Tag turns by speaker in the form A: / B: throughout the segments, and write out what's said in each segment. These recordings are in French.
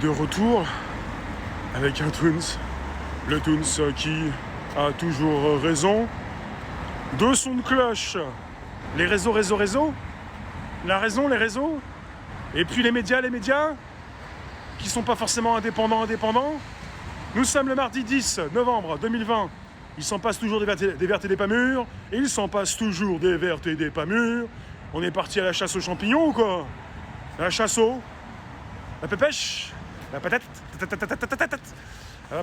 A: de retour avec un Toons. Le Toons qui a toujours raison de son de cloche. Les réseaux. La raison, les réseaux. Et puis les médias qui sont pas forcément indépendants. Nous sommes le mardi 10 novembre 2020. Il s'en passe toujours des vertes et des pas mûres. Il s'en passe toujours des vertes et des pas mûres. On est parti à la chasse aux champignons ou quoi? La chasse aux... La pépèche? La patate?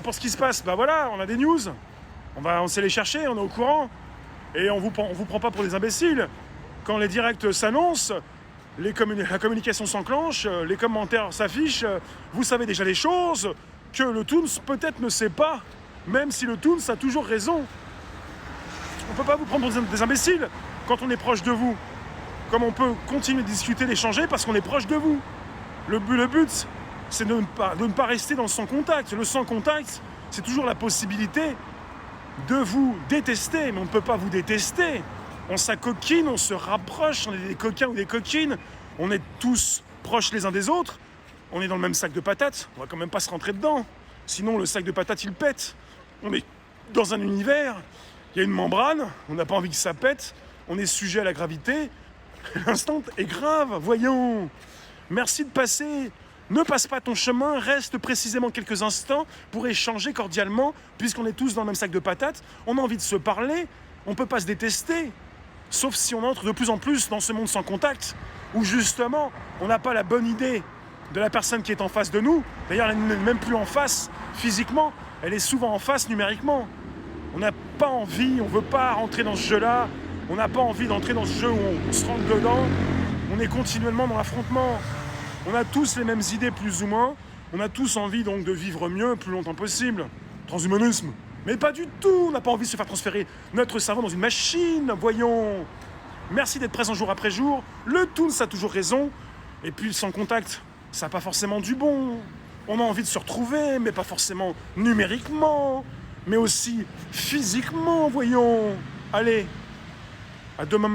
A: Pour ce qui se passe, bah voilà, on a des news. On sait les chercher, on est au courant. Et on vous prend pas pour des imbéciles. Quand les directs s'annoncent, la communication s'enclenche, les commentaires s'affichent, vous savez déjà les choses que le Toons peut-être ne sait pas, même si le Toons a toujours raison. On peut pas vous prendre pour des imbéciles quand on est proche de vous. Comme on peut continuer de discuter, d'échanger parce qu'on est proche de vous. Le but, c'est de ne pas rester dans le sans-contact. Le sans-contact, c'est toujours la possibilité de vous détester, mais on ne peut pas vous détester. On s'acoquine, on se rapproche, on est des coquins ou des coquines, on est tous proches les uns des autres, on est dans le même sac de patates, on va quand même pas se rentrer dedans, sinon le sac de patates il pète. On est dans un univers, il y a une membrane, on n'a pas envie que ça pète, on est sujet à la gravité, l'instant est grave, voyons. Merci de passer. Ne passe pas ton chemin, reste précisément quelques instants pour échanger cordialement, puisqu'on est tous dans le même sac de patates, on a envie de se parler, on ne peut pas se détester, sauf si on entre de plus en plus dans ce monde sans contact, où justement, on n'a pas la bonne idée de la personne qui est en face de nous. D'ailleurs, elle n'est même plus en face physiquement, elle est souvent en face numériquement. On n'a pas envie, on ne veut pas rentrer dans ce jeu-là, on n'a pas envie d'entrer dans ce jeu où on se rentre dedans, on est continuellement dans l'affrontement. On a tous les mêmes idées plus ou moins, on a tous envie donc de vivre mieux, plus longtemps possible. Transhumanisme. Mais pas du tout, on n'a pas envie de se faire transférer notre cerveau dans une machine, voyons. Merci d'être présent jour après jour, le Toons a toujours raison, et puis sans contact, ça n'a pas forcément du bon. On a envie de se retrouver, mais pas forcément numériquement, mais aussi physiquement, voyons. Allez, à demain.